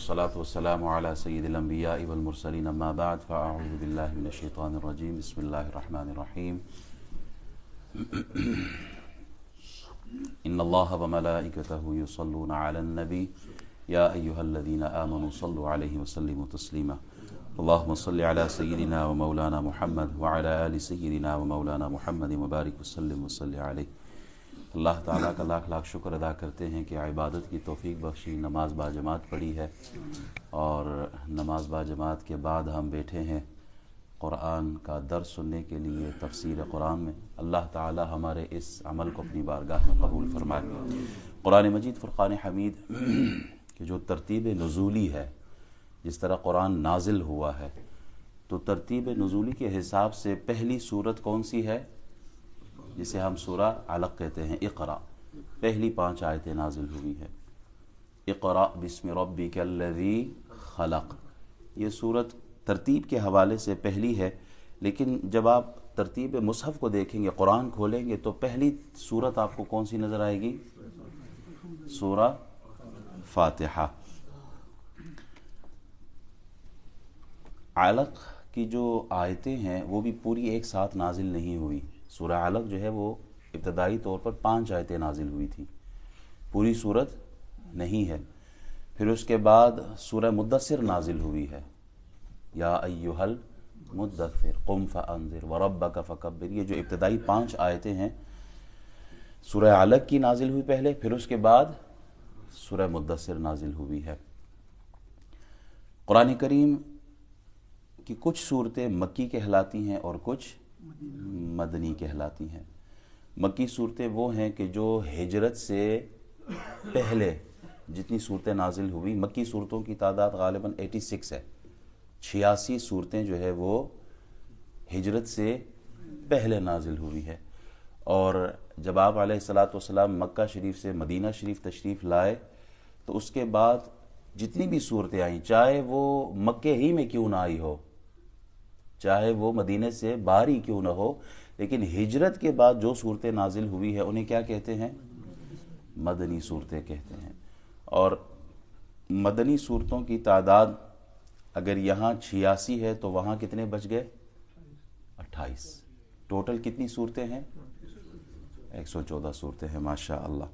والصلاة والسلام على سيد الأنبياء والمرسلين أما بعد فأعوذ بالله من الشيطان الرجيم بسم الله الرحمن الرحيم إن الله وملائكته يصلون على النبي يا أيها الذين آمنوا صلوا عليه وسلموا تسليما اللهم صل على سيدنا ومولانا محمد وعلى آل سيدنا ومولانا محمد وبارك وسلم وصل عليه. اللہ تعالیٰ کا لاکھ لاکھ شکر ادا کرتے ہیں کہ عبادت کی توفیق بخشی، نماز با جماعت پڑھی ہے اور نماز با جماعت کے بعد ہم بیٹھے ہیں قرآن کا درس سننے کے لیے تفسیر قرآن میں. اللہ تعالیٰ ہمارے اس عمل کو اپنی بارگاہ میں قبول فرمائے. قرآن مجید فرقان حمید کی جو ترتیب نزولی ہے، جس طرح قرآن نازل ہوا ہے تو ترتیب نزولی کے حساب سے پہلی سورت کون سی ہے جسے ہم سورہ علق کہتے ہیں؟ اقرا. پہلی 5 آیتیں نازل ہوئی ہے. اقرا بسم ربک الذی خلق. یہ سورت ترتیب کے حوالے سے پہلی ہے، لیکن جب آپ ترتیب مصحف کو دیکھیں گے، قرآن کھولیں گے تو پہلی سورت آپ کو کون سی نظر آئے گی؟ سورہ فاتحہ. علق کی جو آیتیں ہیں وہ بھی پوری ایک ساتھ نازل نہیں ہوئی. سورہ علق جو ہے وہ ابتدائی طور پر 5 آیتیں نازل ہوئی تھی، پوری سورت نہیں ہے. پھر اس کے بعد سورہ مدثر نازل ہوئی ہے، یا ایھا المدثر قم فانذر وربک فکبر. یہ جو ابتدائی 5 آیتیں ہیں سورہ علق کی نازل ہوئی پہلے، پھر اس کے بعد سورہ مدثر نازل ہوئی ہے. قرآن کریم کی کچھ صورتیں مکی کہلاتی ہیں اور کچھ مدنی کہلاتی ہیں. مکی صورتیں وہ ہیں کہ جو ہجرت سے پہلے جتنی صورتیں نازل ہوئی، مکی صورتوں کی تعداد غالباً 86 ہے. 86 صورتیں جو ہے وہ ہجرت سے پہلے نازل ہوئی ہے. اور جب آپ علیہ الصلاۃ والسلام مکہ شریف سے مدینہ شریف تشریف لائے تو اس کے بعد جتنی بھی صورتیں آئیں، چاہے وہ مکے ہی میں کیوں نہ آئی ہو، چاہے وہ مدینے سے باہر ہی کیوں نہ ہو، لیکن ہجرت کے بعد جو صورتیں نازل ہوئی ہیں انہیں کیا کہتے ہیں؟ مدنی صورتیں کہتے ہیں. اور مدنی صورتوں کی تعداد اگر یہاں 86 ہے تو وہاں کتنے بچ گئے؟ 28. ٹوٹل کتنی صورتیں ہیں؟ 114 صورتیں ہیں. ماشاء اللہ.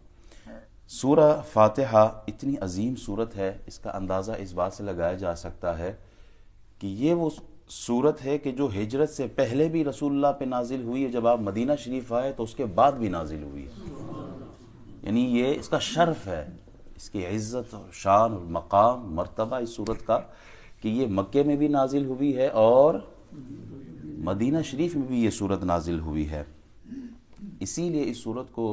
سورہ فاتحہ اتنی عظیم صورت ہے، اس کا اندازہ اس بات سے لگایا جا سکتا ہے کہ یہ وہ صورت ہے کہ جو ہجرت سے پہلے بھی رسول اللہ پہ نازل ہوئی ہے، جب آپ مدینہ شریف آئے تو اس کے بعد بھی نازل ہوئی ہے. یعنی یہ اس کا شرف ہے، اس کی عزت اور شان اور مقام مرتبہ اس صورت کا کہ یہ مکے میں بھی نازل ہوئی ہے اور مدینہ شریف میں بھی یہ صورت نازل ہوئی ہے. اسی لیے اس صورت کو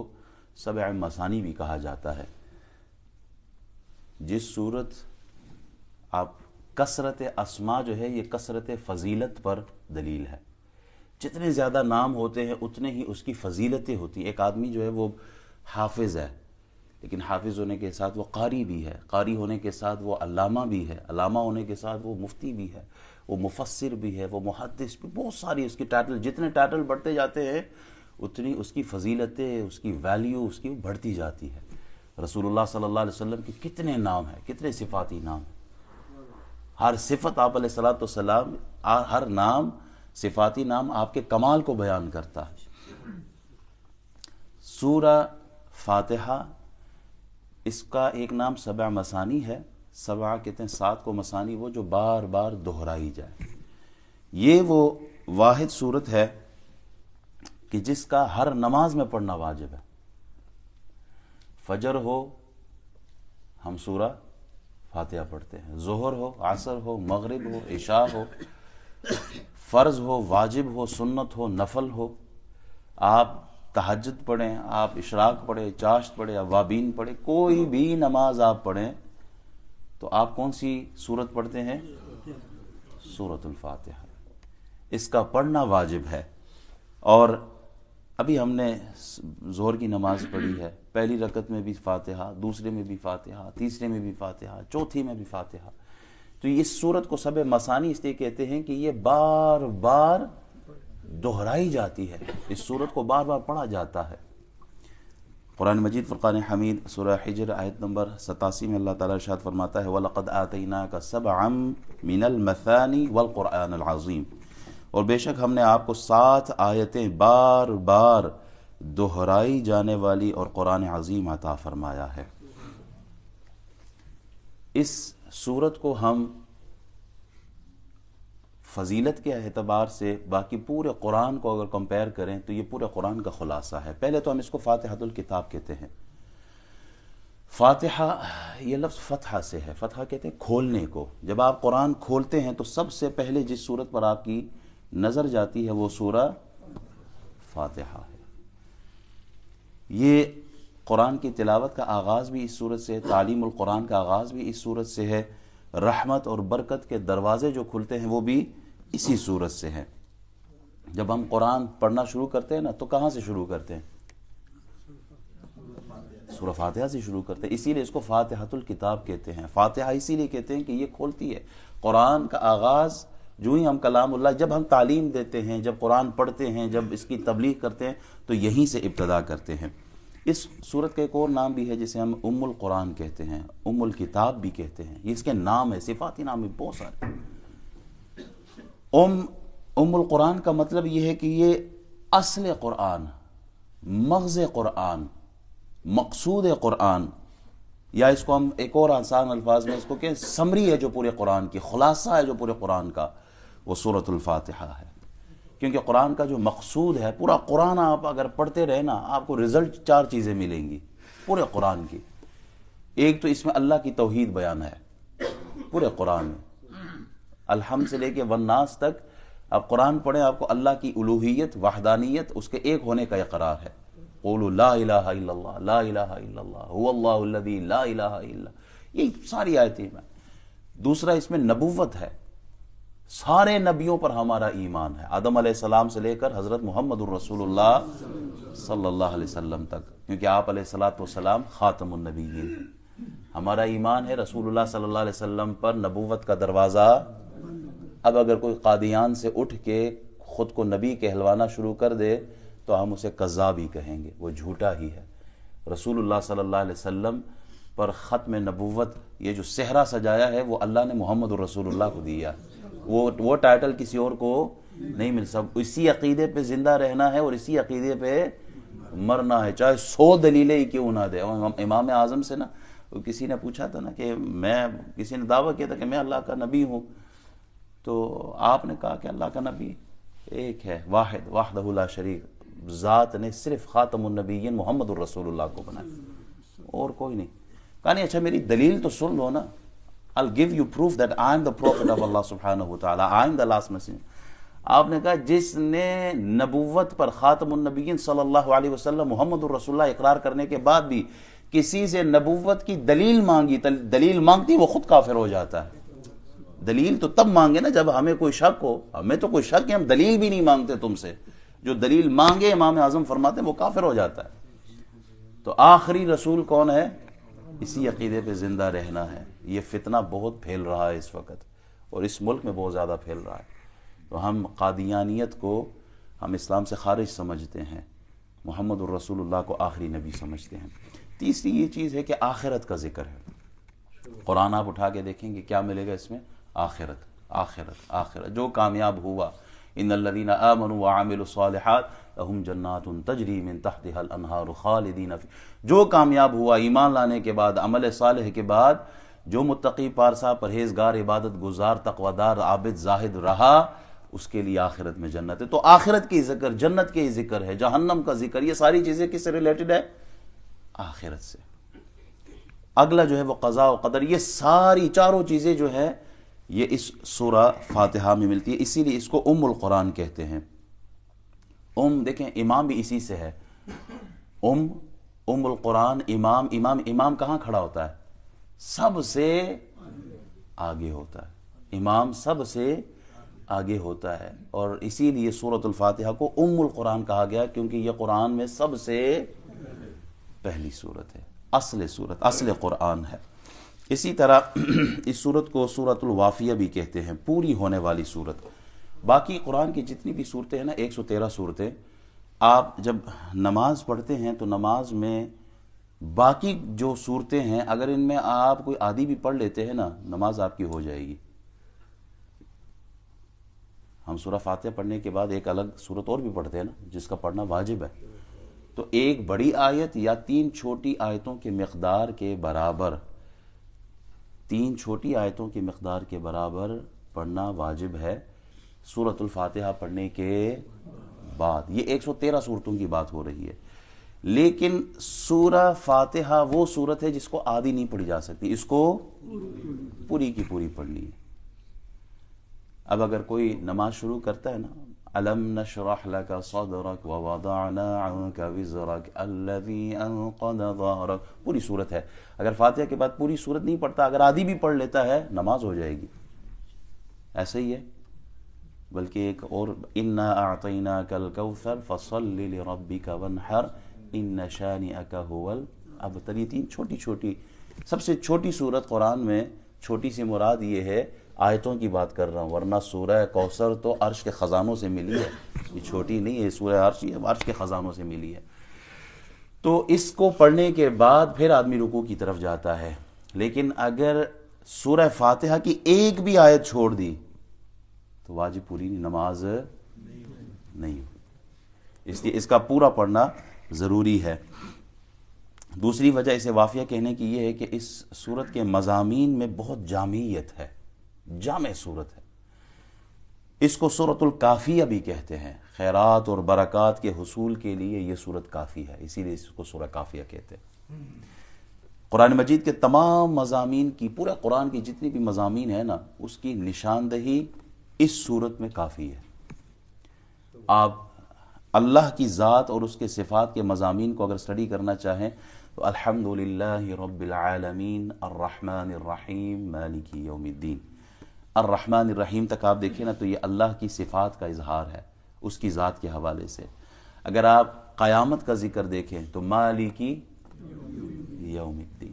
7 مثانی بھی کہا جاتا ہے. جس صورت آپ کثرت اسماء جو ہے یہ کثرت فضیلت پر دلیل ہے. جتنے زیادہ نام ہوتے ہیں اتنے ہی اس کی فضیلتیں ہوتی ہیں. ایک آدمی جو ہے وہ حافظ ہے، لیکن حافظ ہونے کے ساتھ وہ قاری بھی ہے، قاری ہونے کے ساتھ وہ علامہ بھی ہے، علامہ ہونے کے ساتھ وہ مفتی بھی ہے، وہ مفسر بھی ہے، وہ محدث بھی. بہت ساری اس کی ٹائٹل، جتنے ٹائٹل بڑھتے جاتے ہیں اتنی اس کی فضیلتیں، اس کی ویلیو اس کی بڑھتی جاتی ہے. رسول اللہ صلی اللہ علیہ وسلم کے کتنے نام ہیں، کتنے صفاتی نام ہیں. ہر صفت آپ علیہ الصلوۃ والسلام، ہر نام صفاتی نام آپ کے کمال کو بیان کرتا ہے. سورہ فاتحہ اس کا ایک نام 7 مثانی ہے. 7 کہتے ہیں 7 کو مثانی وہ جو بار بار دہرائی جائے. یہ وہ واحد صورت ہے کہ جس کا ہر نماز میں پڑھنا واجب ہے. فجر ہو ہم سورہ فاتحہ پڑھتے ہیں، ظہر ہو، عصر ہو، مغرب ہو، عشاء ہو، فرض ہو، واجب ہو، سنت ہو، نفل ہو. آپ تہجد پڑھیں، آپ اشراق پڑھیں، چاشت پڑھیں، اوابین پڑھیں، کوئی بھی نماز آپ پڑھیں تو آپ کون سی سورت پڑھتے ہیں؟ سورۃ الفاتحہ. اس کا پڑھنا واجب ہے. اور ابھی ہم نے ظہر کی نماز پڑھی ہے، پہلی رکعت میں بھی فاتحہ، دوسرے میں بھی فاتحہ، تیسرے میں بھی فاتحہ، چوتھی میں بھی فاتحہ. تو اس سورت کو 7 مثانی اس لیے کہتے ہیں کہ یہ بار بار دہرائی جاتی ہے، اس سورت کو بار بار پڑھا جاتا ہے. قرآن مجید فرقان حمید سورہ حجر آیت نمبر 87 میں اللہ تعالیٰ ارشاد فرماتا ہے وَلَقَدْ آتَيْنَاكَ سَبْعًا مِنَ الْمَثَانِ وَالْقُرْآنِ الْعَظِيمِ، اور بے شک ہم نے آپ کو 7 آیتیں بار بار دہرائی جانے والی اور قرآن عظیم عطا فرمایا ہے۔ اس سورت کو ہم فضیلت کے اعتبار سے باقی پورے قرآن کو اگر کمپیئر کریں تو یہ پورے قرآن کا خلاصہ ہے۔ پہلے تو ہم اس کو فاتحۃ الکتاب کہتے ہیں۔ فاتحہ یہ لفظ فتحہ سے ہے، فتحہ کہتے ہیں کھولنے کو۔ جب آپ قرآن کھولتے ہیں تو سب سے پہلے جس سورت پر آپ کی نظر جاتی ہے وہ سورہ فاتحہ ہے۔ یہ قرآن کی تلاوت کا آغاز بھی اس سورت سے ہے، تعلیم القرآن کا آغاز بھی اس سورت سے ہے، رحمت اور برکت کے دروازے جو کھلتے ہیں وہ بھی اسی سورت سے ہے۔ جب ہم قرآن پڑھنا شروع کرتے ہیں نا تو کہاں سے شروع کرتے ہیں؟ سورہ فاتحہ سے شروع کرتے ہیں، اسی لیے اس کو فاتحۃ الکتاب کہتے ہیں۔ فاتحہ اسی لیے کہتے ہیں کہ یہ کھولتی ہے قرآن کا آغاز۔ جو ہی ہم کلام اللہ جب ہم تعلیم دیتے ہیں، جب قرآن پڑھتے ہیں، جب اس کی تبلیغ کرتے ہیں تو یہیں سے ابتدا کرتے ہیں۔ اس سورت کا ایک اور نام بھی ہے جسے ہم ام القرآن کہتے ہیں، ام الکتاب بھی کہتے ہیں۔ یہ اس کے نام ہے، صفاتی نام ہے بہت سارے۔ ام القرآن کا مطلب یہ ہے کہ یہ اصل قرآن، مغز قرآن، مقصود قرآن، یا اس کو ہم ایک اور آسان الفاظ میں اس کو کہ سمری ہے جو پورے قرآن کی، خلاصہ ہے جو پورے قرآن کا، وہ سورۃ الفاتحہ ہے۔ کیونکہ قرآن کا جو مقصود ہے، پورا قرآن آپ اگر پڑھتے رہے نا آپ کو رزلٹ 4 چیزیں ملیں گی پورے قرآن کی۔ ایک تو اس میں اللہ کی توحید بیان ہے پورے قرآن میں، الحمد سے لے کے والناس تک آپ قرآن پڑھیں آپ کو اللہ کی الوہیت، وحدانیت، اس کے ایک ہونے کا اقرار ہے۔ قولوا لا الہ الا اللہ، لا الہ الا اللہ، هو اللہ الذی لا الہ الا، یہ ساری آیتیں ہیں۔ دوسرا اس میں نبوت ہے، سارے نبیوں پر ہمارا ایمان ہے، آدم علیہ السلام سے لے کر حضرت محمد الرسول اللہ صلی اللہ علیہ وسلم تک، کیونکہ آپ علیہ السلام خاتم النبیین ہیں۔ ہمارا ایمان ہے رسول اللہ صلی اللہ علیہ وسلم پر نبوت کا دروازہ۔ اب اگر کوئی قادیان سے اٹھ کے خود کو نبی کہلوانا شروع کر دے تو ہم اسے کذاب ہی کہیں گے، وہ جھوٹا ہی ہے۔ رسول اللہ صلی اللہ علیہ وسلم پر ختم نبوت، یہ جو صحرا سجایا ہے وہ اللہ نے محمد الرسول اللہ کو دیا، وہ ٹائٹل کسی اور کو نہیں مل سکتا۔ اسی عقیدے پہ زندہ رہنا ہے اور اسی عقیدے پہ مرنا ہے، چاہے 100 دلیلیں ہی کیوں نہ دے۔ امام اعظم سے نا کسی نے پوچھا تھا نا کہ کسی نے دعویٰ کیا تھا کہ میں اللہ کا نبی ہوں، تو آپ نے کہا کہ اللہ کا نبی ایک ہے، واحد، وحدہ لا شریک، ذات نے صرف خاتم النبیین محمد الرسول اللہ کو بنایا اور کوئی نہیں۔ کہا نہیں اچھا میری دلیل تو سن لو نا، I'll give you proof that I am the prophet of Allah subhanahu wa ta'ala, I am the last messenger۔ آپ نے کہا جس نے نبوت پر خاتم النبیین صلی اللہ علیہ وسلم محمد الرسول اللہ اقرار کرنے کے بعد بھی کسی سے نبوت کی دلیل مانگی، دلیل مانگتی وہ خود کافر ہو جاتا ہے۔ دلیل تو تب مانگے نا جب ہمیں کوئی شک ہو، ہمیں تو کوئی شک ہے، ہم دلیل بھی نہیں مانگتے تم سے۔ جو دلیل مانگے امام اعظم فرماتے ہیں وہ کافر ہو جاتا ہے۔ تو آخری رسول کون ہے؟ اسی عقیدے پہ زندہ رہنا ہے۔ یہ فتنہ بہت پھیل رہا ہے اس وقت اور اس ملک میں بہت زیادہ پھیل رہا ہے۔ تو ہم قادیانیت کو ہم اسلام سے خارج سمجھتے ہیں، محمد الرسول اللہ کو آخری نبی سمجھتے ہیں۔ تیسری یہ چیز ہے کہ آخرت کا ذکر ہے۔ قرآن آپ اٹھا کے دیکھیں گے کیا ملے گا اس میں؟ آخرت، آخرت، آخرت۔ جو کامیاب ہوا، ان الذین آمنوا وعملوا الصالحات لہم جنات تجری من تحتها الانہار خالدین فی، جو کامیاب ہوا ایمان لانے کے بعد، عمل صالح کے بعد، جو متقی پارسا پرہیزگار عبادت گزار تقویدار عابد زاہد رہا، اس کے لیے آخرت میں جنت ہے۔ تو آخرت کی ذکر، جنت کے ذکر ہے، جہنم کا ذکر، یہ ساری چیزیں کس سے ریلیٹڈ ہے؟ آخرت سے۔ اگلا جو ہے وہ قضاء و قدر، یہ ساری چاروں چیزیں جو ہے یہ اس سورہ فاتحہ میں ملتی ہے، اسی لیے اس کو ام القرآن کہتے ہیں۔ دیکھیں امام بھی اسی سے ہے، ام القرآن، امام کہاں کھڑا ہوتا ہے؟ سب سے آگے ہوتا ہے، امام سب سے آگے ہوتا ہے، اور اسی لیے سورۃ الفاتحہ کو ام القرآن کہا گیا کیونکہ یہ قرآن میں سب سے پہلی سورت ہے، اصل سورت، اصل قرآن ہے۔ اسی طرح اس سورت کو سورۃ الوافیہ بھی کہتے ہیں، پوری ہونے والی سورت۔ باقی قرآن کی جتنی بھی صورتیں ہیں نا، 113 صورتیں، آپ جب نماز پڑھتے ہیں تو نماز میں باقی جو صورتیں ہیں اگر ان میں آپ کوئی آدھی بھی پڑھ لیتے ہیں نا نماز آپ کی ہو جائے گی. ہم سورہ فاتحہ پڑھنے کے بعد ایک الگ صورت اور بھی پڑھتے ہیں نا جس کا پڑھنا واجب ہے. تو ایک بڑی آیت یا 3 چھوٹی آیتوں کے مقدار کے برابر 3 چھوٹی آیتوں کی مقدار کے برابر پڑھنا واجب ہے سورۃ الفاتحہ پڑھنے کے بعد. یہ 113 صورتوں کی بات ہو رہی ہے. لیکن سورہ فاتحہ وہ صورت ہے جس کو آدھی نہیں پڑھی جا سکتی, اس کو پوری کی پوری پڑھنی ہے. اب اگر کوئی نماز شروع کرتا ہے نا الم نشرح لك صدرك ووضعنا عنك وزرك الذي انقض ظهرك, پوری صورت ہے. اگر فاتحہ کے بعد پوری صورت نہیں پڑھتا, اگر آدھی بھی پڑھ لیتا ہے نماز ہو جائے گی. ایسا ہی ہے. بلکہ ایک اور انا اعطیناک الکوثر فصل لربک وانحر ان شانئک هو الابتر. یہ 3 چھوٹی چھوٹی, سب سے چھوٹی صورت قرآن میں, چھوٹی سے مراد یہ ہے آیتوں کی بات کر رہا ہوں, ورنہ سورہ کوثر تو عرش کے خزانوں سے ملی ہے. یہ چھوٹی نہیں ہے, سورہ عرش یہ عرش کے خزانوں سے ملی ہے. تو اس کو پڑھنے کے بعد پھر آدمی رکوع کی طرف جاتا ہے. لیکن اگر سورہ فاتحہ کی ایک بھی آیت چھوڑ دی تو واجب پوری نماز نہیں ہوئی. اس لیے اس کا پورا پڑھنا ضروری ہے. دوسری وجہ اسے وافیہ کہنے کی یہ ہے کہ اس سورت کے مضامین میں بہت جامعیت ہے, جامع صورت ہے. اس کو سورۃ الکافیہ بھی کہتے ہیں. خیرات اور برکات کے حصول کے لیے یہ سورت کافی ہے, اسی لیے اس کو سورہ کافیہ کہتے ہیں. قرآن مجید کے تمام مضامین کی, پورے قرآن کی جتنی بھی مضامین ہیں نا, اس کی نشاندہی اس سورت میں کافی ہے. آپ اللہ کی ذات اور اس کے صفات کے مضامین کو اگر اسٹڈی کرنا چاہیں تو الحمدللہ رب العالمین الرحمن الرحیم مالک یوم الدین, الرحمن الرحیم تک آپ دیکھیں نا تو یہ اللہ کی صفات کا اظہار ہے اس کی ذات کے حوالے سے. اگر آپ قیامت کا ذکر دیکھیں تو مالک یوم الدین.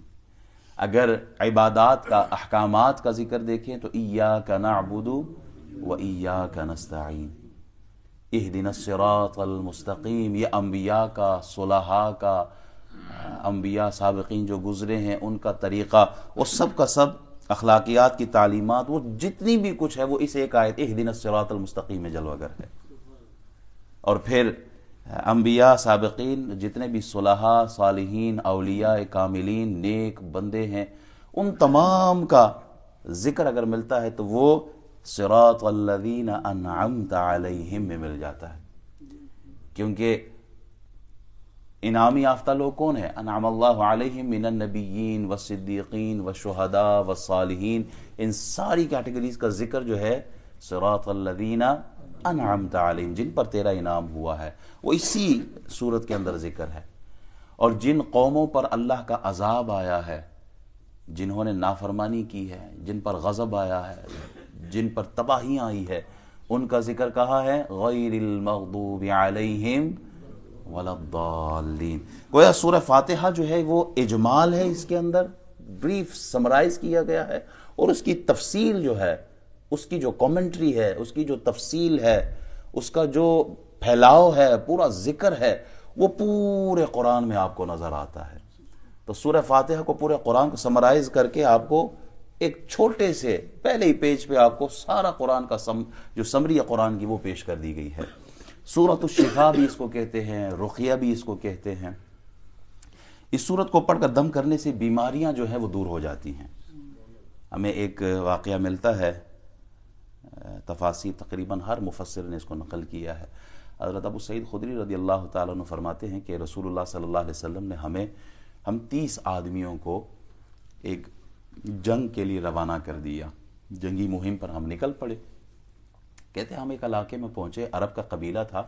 اگر عبادات کا, احکامات کا ذکر دیکھیں تو ایاک نعبد و ایاک نستعین, اہدنا الصراط المستقیم. یہ انبیاء کا, صلحاء کا, انبیاء سابقین جو گزرے ہیں ان کا طریقہ, وہ سب کا سب اخلاقیات کی تعلیمات, وہ جتنی بھی کچھ ہے وہ اس ایک آیت اہدنا الصراط المستقیم میں جلوہ گر ہے. اور پھر انبیاء سابقین جتنے بھی صلحاء, صالحین, اولیاء کاملین, نیک بندے ہیں, ان تمام کا ذکر اگر ملتا ہے تو وہ صراط الذین انعمت علیہم میں مل جاتا ہے. کیونکہ انعامی یافتہ لوگ کون ہیں؟ انعم اللہ علیہم من النبیین والصدیقین والشہداء والصالحین. ان ساری کیٹیگریز کا ذکر جو ہے صراط الذین انعمت علیہم, جن پر تیرا انعام ہوا ہے, وہ اسی صورت کے اندر ذکر ہے. اور جن قوموں پر اللہ کا عذاب آیا ہے, جنہوں نے نافرمانی کی ہے, جن پر غضب آیا ہے, جن پر تباہی آئی ہے, ان کا ذکر کہا ہے غیر المغضوب علیہم ولا الضالین. گویا سورہ فاتحہ جو ہے وہ اجمال ہے, اس کے اندر بریف سمرائز کیا گیا ہے, اور اس کی تفصیل جو ہے, اس کی جو کامنٹری ہے, اس کی جو تفصیل ہے, اس کا جو پھیلاؤ ہے, پورا ذکر ہے, وہ پورے قرآن میں آپ کو نظر آتا ہے. تو سورہ فاتحہ کو, پورے قرآن کو سمرائز کر کے آپ کو ایک چھوٹے سے پہلے ہی پیج پہ آپ کو سارا قرآن کا جو سمری ہے قرآن کی وہ پیش کر دی گئی ہے. سورۃ الشفا بھی اس کو کہتے ہیں, رقیہ بھی اس کو کہتے ہیں. اس سورت کو پڑھ کر دم کرنے سے بیماریاں جو ہیں وہ دور ہو جاتی ہیں. ہمیں ایک واقعہ ملتا ہے, تفاسیر تقریباً ہر مفسر نے اس کو نقل کیا ہے. حضرت ابو سعید خدری رضی اللہ تعالیٰ عنہ فرماتے ہیں کہ رسول اللہ صلی اللہ علیہ وسلم نے ہم 30 آدمیوں کو ایک جنگ کے لیے روانہ کر دیا. جنگی مہم پر ہم نکل پڑے. کہتے ہیں ہم ایک علاقے میں پہنچے, عرب کا قبیلہ تھا,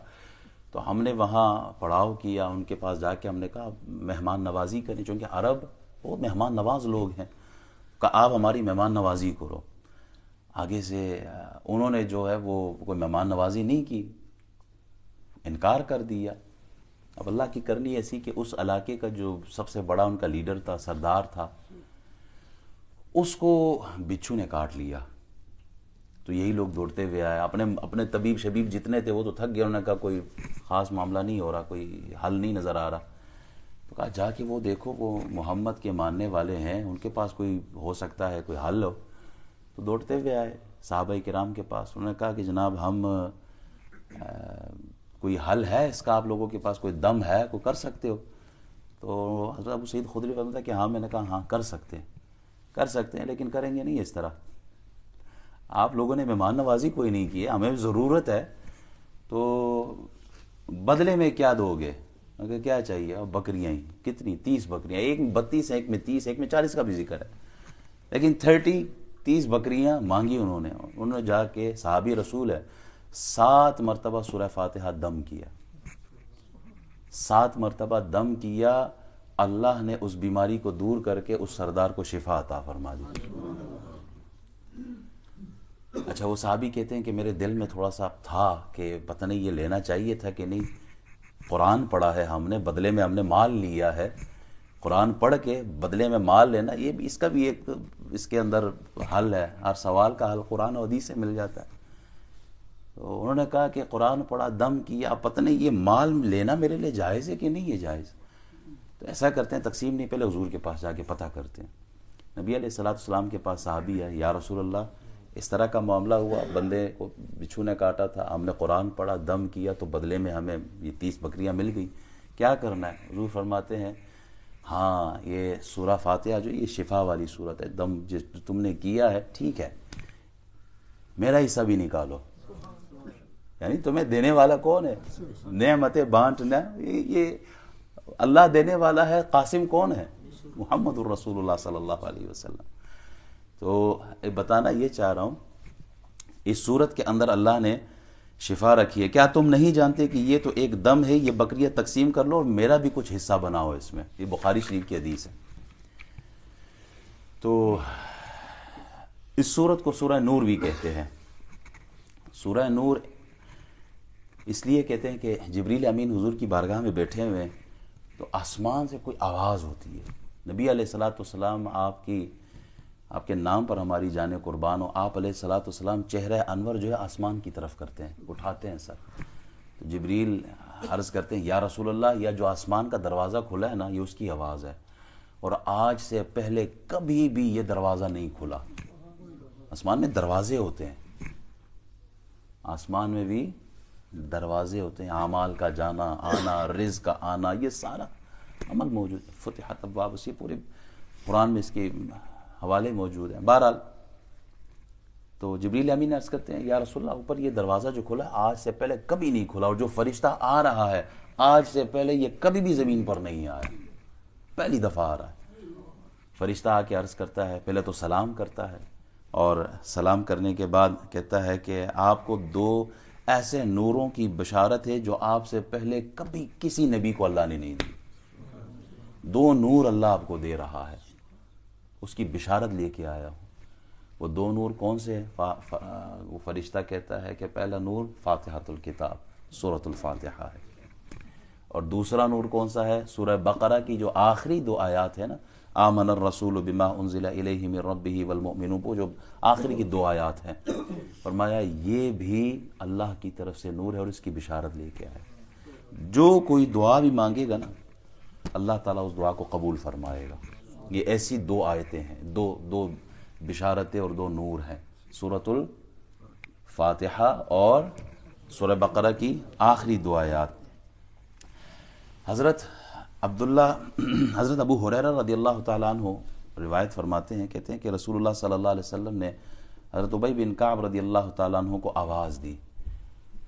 تو ہم نے وہاں پڑاؤ کیا. ان کے پاس جا کے ہم نے کہا مہمان نوازی کریں, چونکہ عرب بہت مہمان نواز لوگ ہیں, کہ آپ ہماری مہمان نوازی کرو. آگے سے انہوں نے جو ہے وہ کوئی مہمان نوازی نہیں کی, انکار کر دیا. اب اللہ کی کرنی ایسی کہ اس علاقے کا جو سب سے بڑا ان کا لیڈر تھا, سردار تھا, اس کو بچھو نے کاٹ لیا. تو یہی لوگ دوڑتے ہوئے آئے, اپنے طبیب شبیب جتنے تھے وہ تو تھک گئے. انہوں نے کہا کوئی خاص معاملہ نہیں ہو رہا, کوئی حل نہیں نظر آ رہا. تو تو کہا جا کے وہ دیکھو، وہ محمد کے ماننے والے ہیں، ان کے پاس کوئی ہو سکتا ہے کوئی حل ہو. تو دوڑتے ہوئے آئے صحابہ کرام کے پاس. انہوں نے کہا کہ جناب ہم کوئی حل ہے اس کا، آپ لوگوں کے پاس کوئی دم ہے، کوئی کر سکتے ہو؟ تو حضرت ابو سعید خدری فرماتا کہ ہاں. میں نے کہا ہاں کر سکتے ہیں لیکن کریں گے نہیں اس طرح. آپ لوگوں نے مہمان نوازی کوئی نہیں کی ہے، ہمیں ضرورت ہے، تو بدلے میں کیا دو گے؟ اگر کیا چاہیے؟ اور بکریاں ہی کتنی؟ 30 بکریاں، ایک میں 32 ہے، ایک میں 30، ایک میں 40 کا بھی ذکر ہے، لیکن 30 بکریاں مانگی انہوں نے جا کے، صحابی رسول ہے، 7 مرتبہ سورہ فاتحہ دم کیا. 7 مرتبہ دم کیا. اللہ نے اس بیماری کو دور کر کے اس سردار کو شفا عطا فرما دی. اچھا وہ صحابی کہتے ہیں کہ میرے دل میں تھوڑا سا تھا کہ پتہ نہیں یہ لینا چاہیے تھا کہ نہیں. قرآن پڑھا ہے ہم نے، بدلے میں ہم نے مال لیا ہے. قرآن پڑھ کے بدلے میں مال لینا، یہ بھی اس کا بھی ایک اس کے اندر حل ہے. ہر سوال کا حل قرآن و حدیث سے مل جاتا ہے. تو انہوں نے کہا کہ قرآن پڑھا، دم کیا، پتہ نہیں یہ مال لینا میرے لیے جائز ہے کہ نہیں ہے جائز. تو ایسا کرتے ہیں تقسیم نہیں، پہلے حضور کے پاس جا کے پتہ کرتے ہیں. نبی علیہ السلام کے پاس صحابی ہے، یا رسول اللہ اس طرح کا معاملہ ہوا، بندے کو بچھو نے کاٹا تھا، ہم نے قرآن پڑھا، دم کیا، تو بدلے میں ہمیں یہ 30 بکریاں مل گئی، کیا کرنا ہے؟ حضور فرماتے ہیں ہاں یہ سورہ فاتحہ جو یہ شفا والی صورت ہے، دم جو تم نے کیا ہے ٹھیک ہے، میرا حصہ بھی نکالو. یعنی تمہیں دینے والا کون ہے؟ نعمتیں بانٹنا یہ اللہ دینے والا ہے. قاسم کون ہے؟ محمد الرسول اللہ صلی اللہ علیہ وسلم. تو بتانا یہ چاہ رہا ہوں اس صورت کے اندر اللہ نے شفا رکھی ہے. کیا تم نہیں جانتے کہ یہ تو ایک دم ہے، یہ بکریاں تقسیم کر لو اور میرا بھی کچھ حصہ بناؤ اس میں. یہ بخاری شریف کی حدیث ہے. تو اس صورت کو سورہ نور بھی کہتے ہیں. سورہ نور اس لیے کہتے ہیں کہ جبریل امین حضور کی بارگاہ میں بیٹھے ہوئے تو آسمان سے کوئی آواز ہوتی ہے. نبی علیہ السلام آپ کے نام پر ہماری جانیں قربان ہو، آپ علیہ السلام چہرہ انور جو ہے آسمان کی طرف کرتے ہیں، اٹھاتے ہیں سر. تو جبریل عرض کرتے ہیں یا رسول اللہ، یا جو آسمان کا دروازہ کھلا ہے نا یہ اس کی آواز ہے، اور آج سے پہلے کبھی بھی یہ دروازہ نہیں کھلا. آسمان میں دروازے ہوتے ہیں، آسمان میں بھی دروازے ہوتے ہیں، اعمال کا جانا آنا، رزق کا آنا، یہ سارا عمل موجود ہے. فتحت ابواب، یہ پورے قرآن میں اس کے حوالے موجود ہیں. بہرحال تو جبریل امین عرض کرتے ہیں یا رسول اللہ، اوپر یہ دروازہ جو کھلا آج سے پہلے کبھی نہیں کھلا، اور جو فرشتہ آ رہا ہے آج سے پہلے یہ کبھی بھی زمین پر نہیں آیا، پہلی دفعہ آ رہا ہے. فرشتہ آ کے عرض کرتا ہے، پہلے تو سلام کرتا ہے، اور سلام کرنے کے بعد کہتا ہے کہ آپ کو 2 ایسے نوروں کی بشارت ہے جو آپ سے پہلے کبھی کسی نبی کو اللہ نے نہیں دی. 2 نور اللہ آپ کو دے رہا ہے، اس کی بشارت لے کے آیا ہوں. وہ 2 نور کون سے ہیں؟ وہ فرشتہ کہتا ہے کہ پہلا نور فاتحۃ الکتاب، سورۃ الفاتحہ ہے، اور دوسرا نور کون سا ہے؟ سورہ بقرہ کی جو آخری 2 آیات ہیں نا، آمن الرسول بما انزل الیہ من ربہ والمؤمنون، وہ جو آخری کی 2 آیات ہیں. فرمایا یہ بھی اللہ کی طرف سے نور ہے اور اس کی بشارت لے کے آئے. جو کوئی دعا بھی مانگے گا نا اللہ تعالیٰ اس دعا کو قبول فرمائے گا. یہ ایسی 2 آیتیں ہیں، دو بشارتیں اور 2 نور ہیں، سورۃ الفاتحہ اور سورہ بقرہ کی آخری 2 آیات. حضرت ابو ہریرہ رضی اللہ تعالیٰ عنہ روایت فرماتے ہیں، کہتے ہیں کہ رسول اللہ صلی اللہ علیہ وسلم نے حضرت ابی بن کعب رضی اللہ تعالیٰ عنہ کو آواز دی.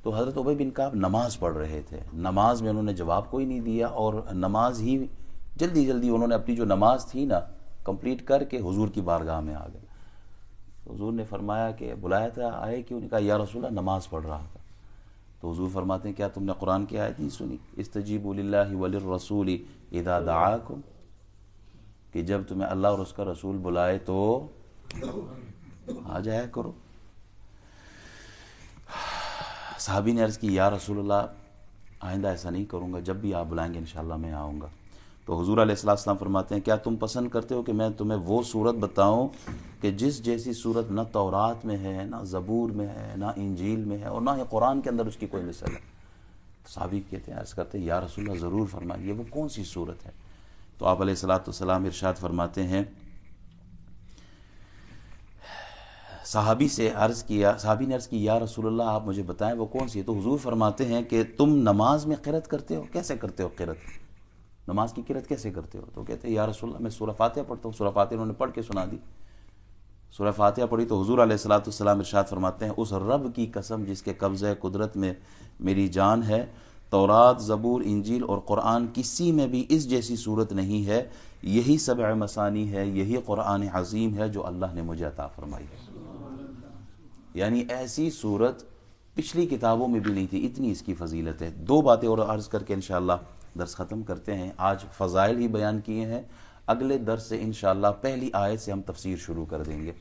تو حضرت ابی بن کعب نماز پڑھ رہے تھے، نماز میں انہوں نے جواب کوئی نہیں دیا، اور نماز ہی جلدی انہوں نے اپنی جو نماز تھی نا کمپلیٹ کر کے حضور کی بارگاہ میں آ گئے. تو حضور نے فرمایا کہ بلایا تھا، آئے کیوں؟ نہیں. کہا یا رسول اللہ نماز پڑھ رہا تھا. تو حضور فرماتے ہیں کیا تم نے قرآن کی آیت نہیں سنی؟ استجیبوا للہ وللرسول اذا دعاکم، کہ جب تمہیں اللہ اور اس کا رسول بلائے تو آ جایا کرو. صحابی نے عرض کی یا رسول اللہ آئندہ ایسا نہیں کروں گا، جب بھی آپ بلائیں گے انشاءاللہ میں آؤں گا. تو حضور علیہ السلام فرماتے ہیں کیا تم پسند کرتے ہو کہ میں تمہیں وہ صورت بتاؤں کہ جس جیسی صورت نہ تورات میں ہے، نہ زبور میں ہے، نہ انجیل میں ہے، اور نہ ہی قرآن کے اندر اس کی کوئی مثال ہے؟ صحابی کہتے ہیں عرض کرتے ہیں یا رسول اللہ ضرور فرمائیے وہ کون سی صورت ہے؟ تو آپ علیہ الصلوۃ والسلام ارشاد فرماتے ہیں، صحابی نے عرض کی یا رسول اللہ آپ مجھے بتائیں وہ کون سی ہے؟ تو حضور فرماتے ہیں کہ تم نماز میں قرأت کرتے ہو؟ کیسے کرتے ہو قرأت؟ نماز کی قرأت کیسے کرتے ہو؟ تو کہتے ہیں یا رسول اللہ میں سورہ فاتحہ پڑھتا ہوں۔ سورہ فاتحہ انہوں نے پڑھ کے سنا دی، سورہ فاتحہ پڑھی تو حضور علیہ الصلوۃ والسلام ارشاد فرماتے ہیں، اس رب کی قسم جس کے قبضہ قدرت میں میری جان ہے، تورات، زبور، انجیل اور قرآن کسی میں بھی اس جیسی صورت نہیں ہے، یہی سبع مثانی ہے، یہی قرآن عظیم ہے جو اللہ نے مجھے عطا فرمائی ہے۔ یعنی ایسی صورت پچھلی کتابوں میں بھی نہیں تھی، اتنی اس کی فضیلت ہے۔ دو باتیں اور عرض کر کے انشاءاللہ درس ختم کرتے ہیں۔ آج فضائل ہی بیان کیے ہیں، اگلے درس سے انشاءاللہ پہلی آیت سے ہم تفسیر شروع کر دیں گے۔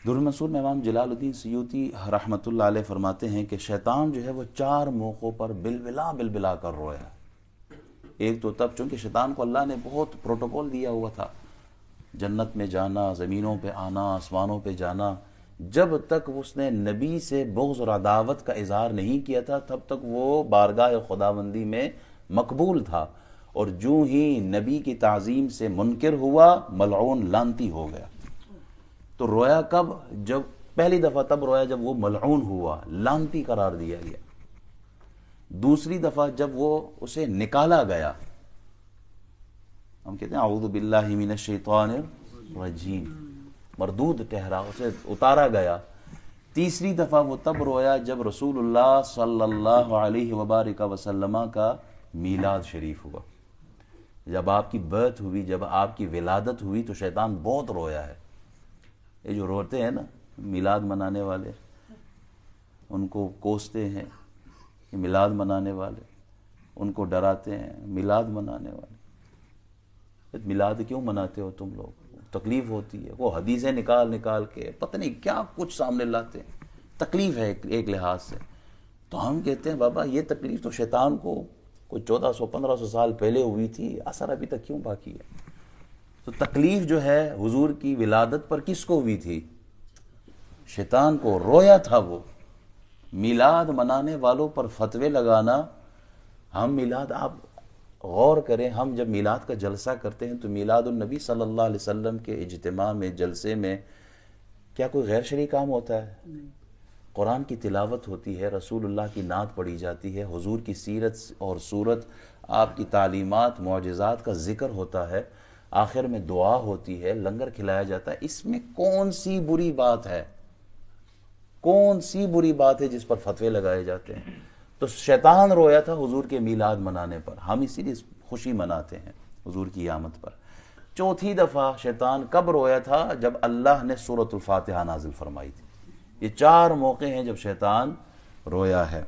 در المنصور میں امام جلال الدین سیوطی رحمۃ اللہ علیہ فرماتے ہیں کہ شیطان جو ہے وہ 4 موقعوں پر بلبلا کر رویا۔ ایک تو تب چونکہ شیطان کو اللہ نے بہت پروٹوکول دیا ہوا تھا، جنت میں جانا، زمینوں پہ آنا، آسمانوں پہ جانا، جب تک اس نے نبی سے بغض اور عداوت کا اظہار نہیں کیا تھا تب تک وہ بارگاہ خداوندی میں مقبول تھا، اور جو ہی نبی کی تعظیم سے منکر ہوا ملعون لعنتی ہو گیا۔ تو رویا کب؟ جب پہلی دفعہ تب رویا جب وہ ملعون ہوا، لعنتی قرار دیا گیا۔ دوسری دفعہ جب وہ اسے نکالا گیا، ہم کہتے ہیں اعوذ باللہ من الشیطان الرجیم، مردود ٹھہرا، اسے اتارا گیا۔ تیسری دفعہ وہ تب رویا جب رسول اللہ صلی اللہ علیہ وبارک وسلم کا میلاد شریف ہوا، جب آپ کی برتھ ہوئی، جب آپ کی ولادت ہوئی تو شیطان بہت رویا ہے۔ یہ جو روتے ہیں نا میلاد منانے والے، ان کو کوستے ہیں کہ میلاد منانے والے، ان کو ڈراتے ہیں میلاد منانے والے، میلاد کیوں مناتے ہو تم لوگ؟ تکلیف ہوتی ہے، وہ حدیثیں نکال کے پتہ نہیں کیا کچھ سامنے لاتے ہیں، تکلیف ہے ایک لحاظ سے۔ تو ہم کہتے ہیں بابا یہ تکلیف تو شیطان کو کوئی 1400-1500 سال پہلے ہوئی تھی، اثر ابھی تک کیوں باقی ہے؟ تو تکلیف جو ہے حضور کی ولادت پر کس کو ہوئی تھی؟ شیطان کو، رویا تھا وہ۔ میلاد منانے والوں پر فتوے لگانا، ہم میلاد، آپ غور کریں، ہم جب میلاد کا جلسہ کرتے ہیں تو میلاد النبی صلی اللہ علیہ وسلم کے اجتماع میں، جلسے میں کیا کوئی غیر شرعی کام ہوتا ہے؟ قرآن کی تلاوت ہوتی ہے، رسول اللہ کی نعت پڑھی جاتی ہے، حضور کی سیرت اور صورت، آپ کی تعلیمات، معجزات کا ذکر ہوتا ہے، آخر میں دعا ہوتی ہے، لنگر کھلایا جاتا ہے۔ اس میں کون سی بری بات ہے؟ کون سی بری بات ہے جس پر فتوے لگائے جاتے ہیں؟ تو شیطان رویا تھا حضور کے میلاد منانے پر، ہم اسی لیے خوشی مناتے ہیں حضور کی آمد پر۔ چوتھی دفعہ شیطان کب رویا تھا؟ جب اللہ نے سورۃ الفاتحہ نازل فرمائی تھی۔ یہ 4 موقع ہیں جب شیطان رویا ہے۔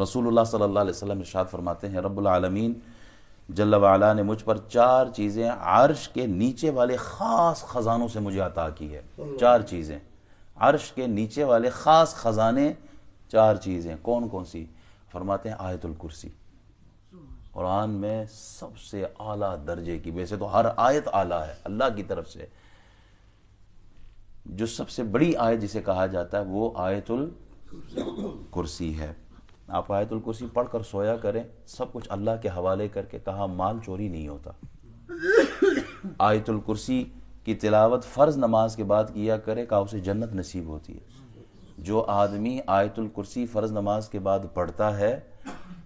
رسول اللہ صلی اللہ علیہ وسلم ارشاد فرماتے ہیں، رب العالمین جل وعلا نے مجھ پر 4 چیزیں عرش کے نیچے والے خاص خزانوں سے مجھے عطا کی ہے۔ 4 چیزیں، عرش کے نیچے والے خاص خزانے، 4 چیزیں کون سی؟ فرماتے ہیں آیت الکرسی، قرآن میں سب سے اعلیٰ درجے کی، ویسے تو ہر آیت اعلیٰ ہے اللہ کی طرف سے، جو سب سے بڑی آیت جسے کہا جاتا ہے وہ آیت الکرسی ہے۔ آپ آیت الکرسی پڑھ کر سویا کریں، سب کچھ اللہ کے حوالے کر کے، کہا مال چوری نہیں ہوتا۔ آیت الکرسی کی تلاوت فرض نماز کے بعد کیا کرے، کہا اسے جنت نصیب ہوتی ہے۔ جو آدمی آیت الکرسی فرض نماز کے بعد پڑھتا ہے،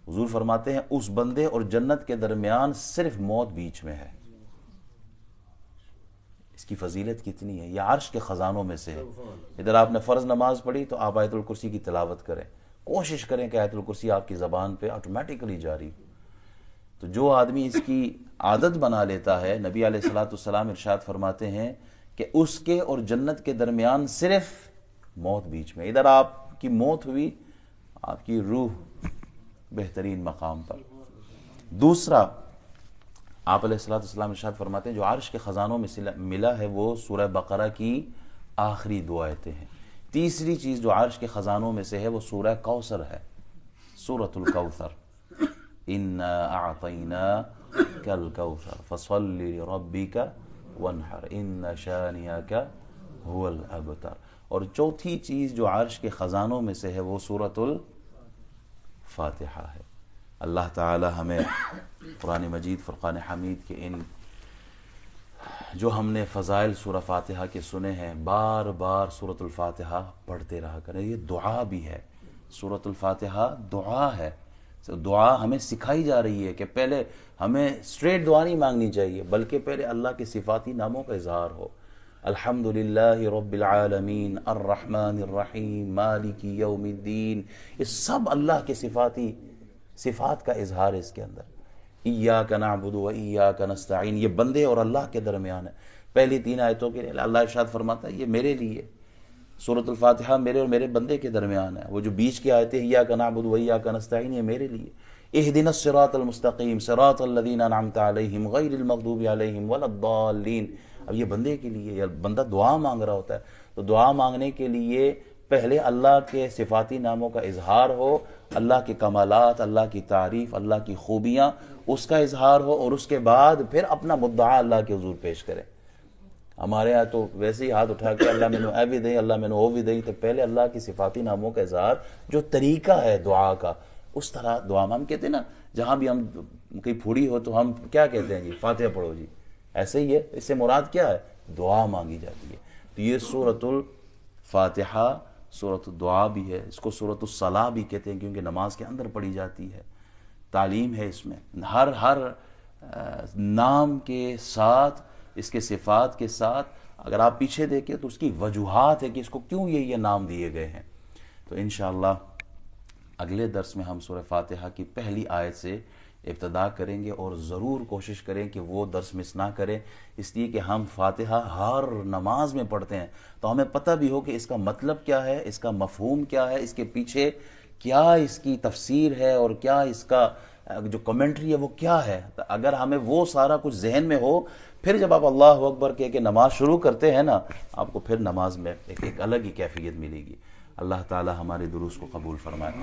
حضور فرماتے ہیں اس بندے اور جنت کے درمیان صرف موت بیچ میں ہے۔ اس کی فضیلت کتنی ہے، یہ عرش کے خزانوں میں سے ہے۔ ادھر آپ نے فرض نماز پڑھی تو آپ آیت الکرسی کی تلاوت کریں، کوشش کریں کہ آیت الکرسی آپ کی زبان پہ آٹومیٹکلی جاری ہو۔ تو جو آدمی اس کی عادت بنا لیتا ہے، نبی علیہ الصلوۃ والسلام ارشاد فرماتے ہیں کہ اس کے اور جنت کے درمیان صرف موت بیچ میں، ادھر آپ کی موت ہوئی، آپ کی روح بہترین مقام پر۔ دوسرا، آپ علیہ الصلوۃ والسلام ارشاد فرماتے ہیں جو عرش کے خزانوں میں ملا ہے وہ سورہ بقرہ کی آخری 2 آیتیں ہیں۔ تیسری چیز جو عرش کے خزانوں میں سے ہے وہ سورہ کوثر ہے، سورۃ الکوثر، انا اعطیناک الکوثر فصل لربک وانحر ان شانئک هو الابتر۔ اور چوتھی چیز جو عرش کے خزانوں میں سے ہے وہ سورۃ الفاتحہ ہے۔ اللہ تعالی ہمیں قرآن مجید فرقان حمید کے ان جو ہم نے فضائل سورہ فاتحہ کے سنے ہیں بار بار سورۃ الفاتحہ پڑھتے رہا کریں. یہ دعا بھی ہے, سورۃ الفاتحہ دعا ہے. دعا ہمیں سکھائی جا رہی ہے کہ پہلے ہمیں اسٹریٹ دعا نہیں مانگنی چاہیے, بلکہ پہلے اللہ کے صفاتی ناموں کا اظہار ہو. الحمدللہ رب العالمین الرحمن الرحیم مالک یوم الدین, یہ سب اللہ کے صفات کا اظہار ہے اس کے اندر. ایاک نعبد و ایاک نستعین, یہ بندے اور اللہ کے درمیان ہے. پہلی 3 آیتوں کے لیے اللہ ارشاد فرماتا ہے یہ میرے لیے, سورۃ الفاتحہ میرے اور میرے بندے کے درمیان ہے. وہ جو بیچ کی آیتیں ایاک نعبد و ایاک نستعین, یہ میرے لیے. اہدنا الصراط المستقیم صراط الذین انعمت علیہم غیر المغضوب علیہم ولا الضالین, اب یہ بندے کے لیے, یا بندہ دعا مانگ رہا ہوتا ہے تو دعا مانگنے کے لیے پہلے اللہ کے صفاتی ناموں کا اظہار ہو, اللہ کے کمالات, اللہ کی تعریف, اللہ کی خوبیاں, اس کا اظہار ہو, اور اس کے بعد پھر اپنا مدعا اللہ کے حضور پیش کرے. ہمارے یہاں تو ویسے ہی ہاتھ اٹھا کے اللہ مینو اے بھی دیں, اللہ مینو او بھی دیں, تو پہلے اللہ کی صفاتی ناموں کا اظہار جو طریقہ ہے دعا کا, اس طرح دعا میں ہم کہتے ہیں نا, جہاں بھی ہم کہیں پھوڑی ہو تو ہم کیا کہتے ہیں جی, فاتحہ پڑھو جی, ایسے ہی ہے. اس سے مراد کیا ہے, دعا مانگی جاتی ہے. تو یہ سورۃ الفاتحہ سورۃ الدعا بھی ہے, اس کو سورۃ الصلاح بھی کہتے ہیں کیونکہ نماز کے اندر پڑھی جاتی ہے. تعلیم ہے اس میں, ہر نام کے ساتھ, اس کے صفات کے ساتھ اگر آپ پیچھے دیکھیں تو اس کی وجوہات ہے کہ اس کو کیوں یہ نام دیے گئے ہیں. تو انشاءاللہ اگلے درس میں ہم سورہ فاتحہ کی پہلی آیت سے ابتدا کریں گے, اور ضرور کوشش کریں کہ وہ درس مس نہ کریں, اس لیے کہ ہم فاتحہ ہر نماز میں پڑھتے ہیں تو ہمیں پتہ بھی ہو کہ اس کا مطلب کیا ہے, اس کا مفہوم کیا ہے, اس کے پیچھے کیا اس کی تفسیر ہے, اور کیا اس کا جو کمنٹری ہے وہ کیا ہے. تو اگر ہمیں وہ سارا کچھ ذہن میں ہو, پھر جب آپ اللہ اکبر کہہ کے نماز شروع کرتے ہیں نا, آپ کو پھر نماز میں ایک الگ ہی کیفیت ملے گی. اللہ تعالی ہمارے دروس کو قبول فرمائے.